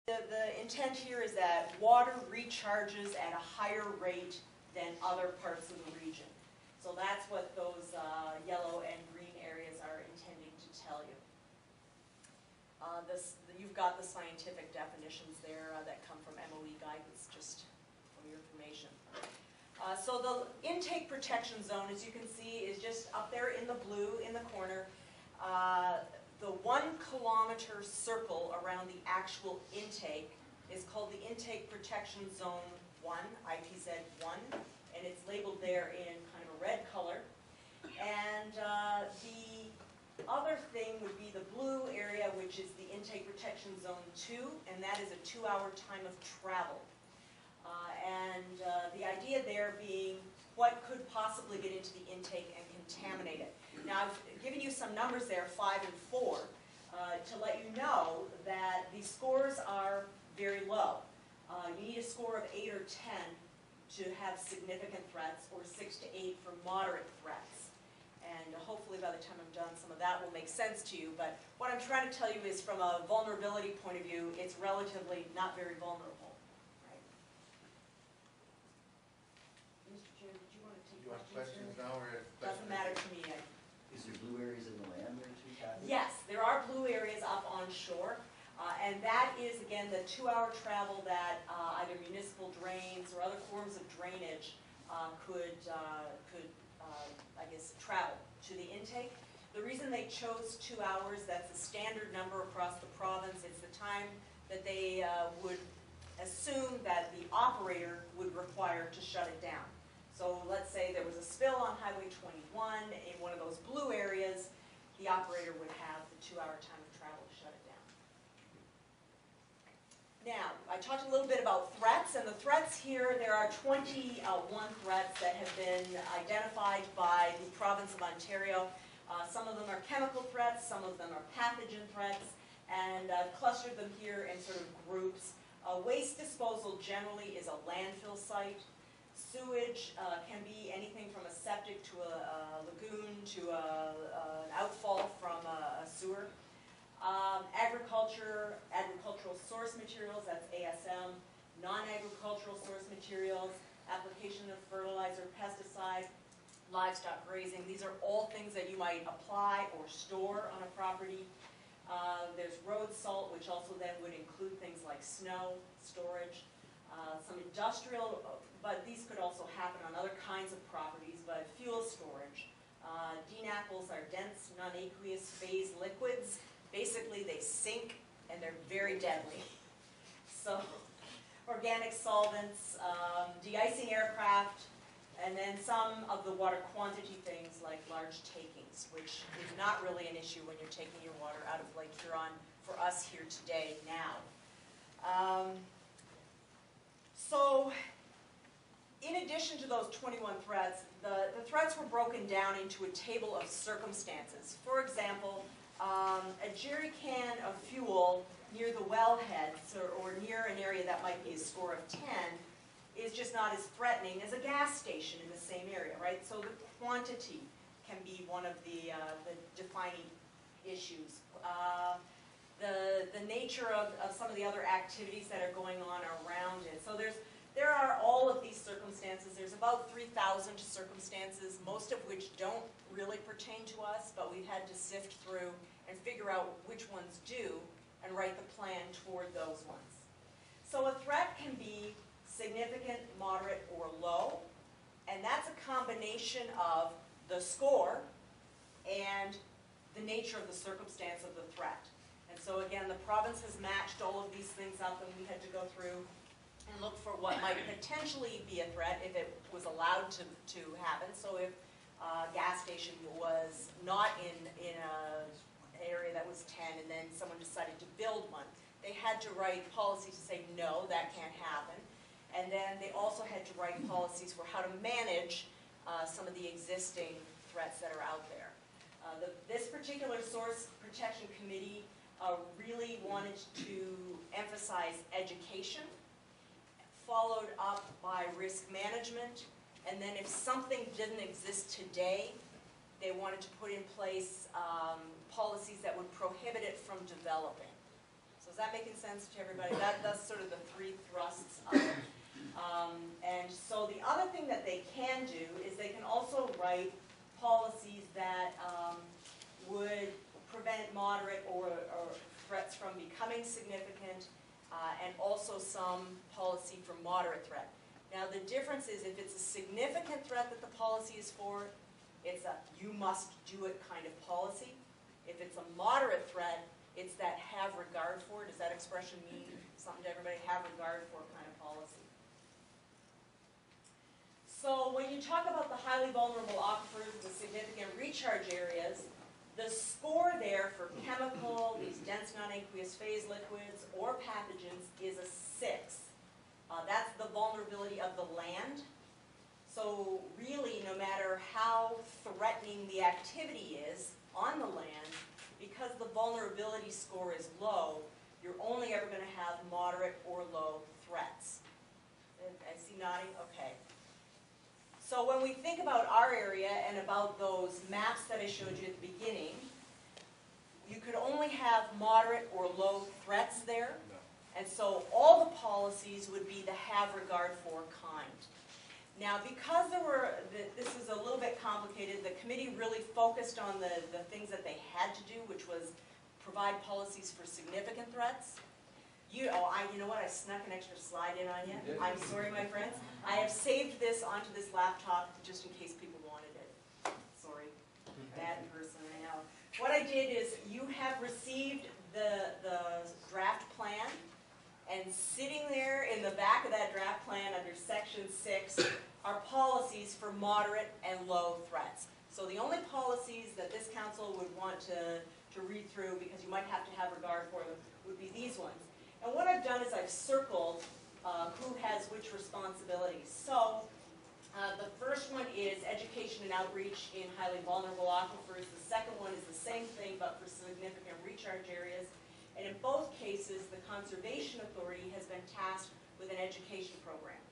The intent here is that water recharges at a higher rate than other parts of the region. So that's what those yellow and green areas are intending to tell you. You've got the scientific definitions there that come from MOE guidance, just for your information. So the intake protection zone, as you can see, is just up there in the blue in the corner. The 1 kilometer circle around the actual intake is called the Intake Protection Zone 1, IPZ 1, and it's labeled there in kind of a red color. And the other thing would be the blue area, which is the Intake Protection Zone 2, and that is a 2-hour time of travel. The idea there being what could possibly get into the intake and contaminate it. Now, I've given you some numbers there, 5 and 4, to let you know that these scores are very low. You need a score of 8 or 10 to have significant threats, or 6 to 8 for moderate threats. And hopefully by the time I'm done, some of that will make sense to you. But what I'm trying to tell you is, from a vulnerability point of view, it's relatively not very vulnerable. Mr. Chair, did you want to take questions now? Or doesn't matter to me. Is there blue areas in the land there too, Kathy? Yes, there are blue areas up on shore. And that is, again, the 2-hour travel that either municipal drains or other forms of drainage could I guess, travel to the intake. The reason they chose 2 hours, that's a standard number across the province. It's the time that they would assume that the operator would require to shut it down. So let's say there was a spill on Highway 21 in one of those blue areas, the operator would have the 2-hour time of travel to shut it down. Now, I talked a little bit about threats, and the threats here, there are 21 threats that have been identified by the province of Ontario. Some of them are chemical threats, some of them are pathogen threats, and I've clustered them here in sort of groups. Waste disposal generally is a landfill site. Sewage can be anything from a septic to a lagoon to an outfall from a sewer. Agricultural source materials, that's ASM. Non-agricultural source materials, application of fertilizer, pesticide, livestock grazing. These are all things that you might apply or store on a property. There's road salt, which also then would include things like snow storage. Some industrial, but these could also happen on other kinds of properties, but fuel storage. DNAPLs are dense, non-aqueous phase liquids. Basically, they sink and they're very deadly. So, organic solvents, de-icing aircraft, and then some of the water quantity things like large takings, which is not really an issue when you're taking your water out of Lake Huron for us here today now. So, in addition to those 21 threats, the threats were broken down into a table of circumstances. For example, a jerry can of fuel near the wellhead, or near an area that might be a score of 10, is just not as threatening as a gas station in the same area, right? So the quantity can be one of the defining issues. The nature of some of the other activities that are going on around it. So there are all of these circumstances. There's about 3,000 circumstances, most of which don't really pertain to us, but we've had to sift through and figure out which ones do and write the plan toward those ones. So a threat can be significant, moderate, or low, and that's a combination of the score and the nature of the circumstance of the threat. And so again, the province has matched all of these things up, and we had to go through and look for what might potentially be a threat if it was allowed to happen. So if a gas station was not in an area that was 10 and then someone decided to build one, they had to write policies to say, no, that can't happen. And then they also had to write policies for how to manage some of the existing threats that are out there. This particular Source Protection Committee really wanted to emphasize education, followed up by risk management, and then if something didn't exist today, they wanted to put in place policies that would prohibit it from developing. So does that making sense to everybody? That's sort of the three thrusts of it. And so the other thing that they can do is they can also write policies that would prevent moderate or threats from becoming significant, and also some policy for moderate threat. Now the difference is if it's a significant threat that the policy is for, it's a you must do it kind of policy. If it's a moderate threat, it's that have regard for. Does that expression mean something to everybody? Have regard for kind of policy. So when you talk about the highly vulnerable aquifers, the significant recharge areas, the score there for chemical, these dense non-aqueous phase liquids, or pathogens is a 6. That's the vulnerability of the land. So really, no matter how threatening the activity is on the land, because the vulnerability score is low, you're only ever going to have moderate or low threats. I see nodding? Okay. So when we think about our area and about those maps that I showed you at the beginning, you could only have moderate or low threats there. And so all the policies would be the have regard for kind. Now because this is a little bit complicated, the committee really focused on the things that they had to do, which was provide policies for significant threats. You know what, I snuck an extra slide in on you. I'm sorry, my friends. I have saved this onto this laptop just in case people wanted it. Sorry, bad person, I know. What I did is you have received the draft plan, and sitting there in the back of that draft plan under section 6 are policies for moderate and low threats. So the only policies that this council would want to read through, because you might have to have regard for them, would be these ones. And what I've done is I've circled who has which responsibilities. So the first one is education and outreach in highly vulnerable aquifers. The second one is the same thing but for significant recharge areas. And in both cases, the Conservation Authority has been tasked with an education program.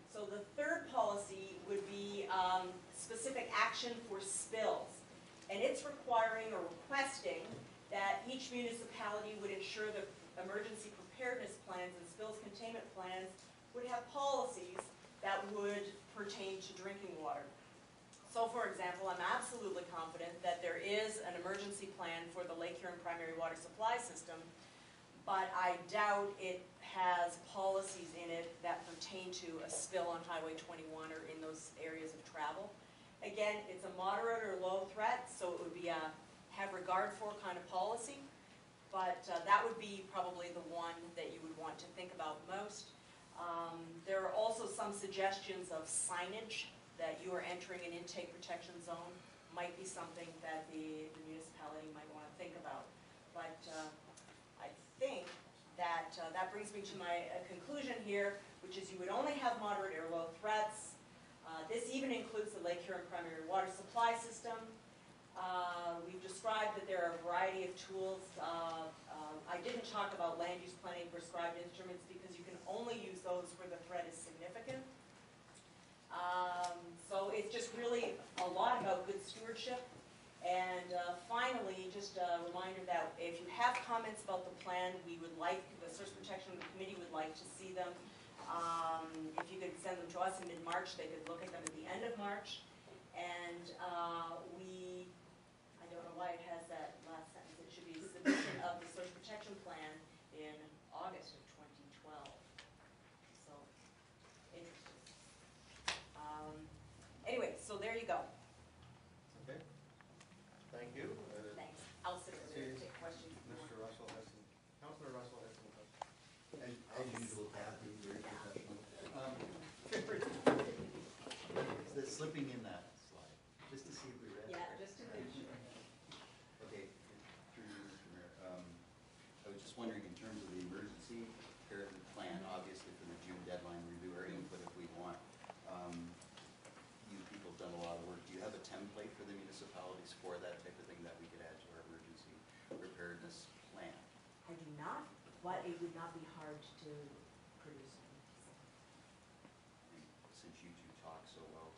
So the third policy would be specific action for spills. And it's requiring or requesting that each municipality would ensure that emergency preparedness plans and spills containment plans would have policies that would pertain to drinking water. So for example, I'm absolutely confident that there is an emergency plan for the Lake Huron primary water supply system, but I doubt it has policies in it that pertain to a spill on Highway 21 or in those areas of travel. Again, it's a moderate or low threat, so it would be a have regard for kind of policy. But that would be probably the one that you would want to think about most. There are also some suggestions of signage that you are entering an intake protection zone. Might be something that the municipality might want to think about. But I think that that brings me to my conclusion here, which is you would only have moderate or low threats. This even includes the Lake Huron primary water supply system. We've described that there are a variety of tools. I didn't talk about land use planning prescribed instruments because you can only use those where the threat is significant. So it's just really a lot about good stewardship. And finally, just a reminder that if you have comments about the plan, we would like, the Source Protection Committee would like to see them. If you could send them to us in mid-March, they could look at them at the end of March. And I don't know why it has that last sentence, it should be submission of the Source Protection Plan in August of 2012. So, interesting. Anyway, so there you go. Okay, thank you. Thanks. I'll sit over there and take questions. Mr. Russell has some, Councilor Russell has some questions. As usual, Kathy, very professional. Is that slipping in that slide, just to see if we read it? Yeah, just to make sure. Okay, through you, Mr. Mayor. I was just wondering, in terms of the emergency preparedness plan, obviously for the June deadline, we do our input if we want. You people have done a lot of work. Do you have a template for the municipalities for that type of thing that we could add to our emergency preparedness plan? I do not, but it would not be hard to produce. Since you two talk so well,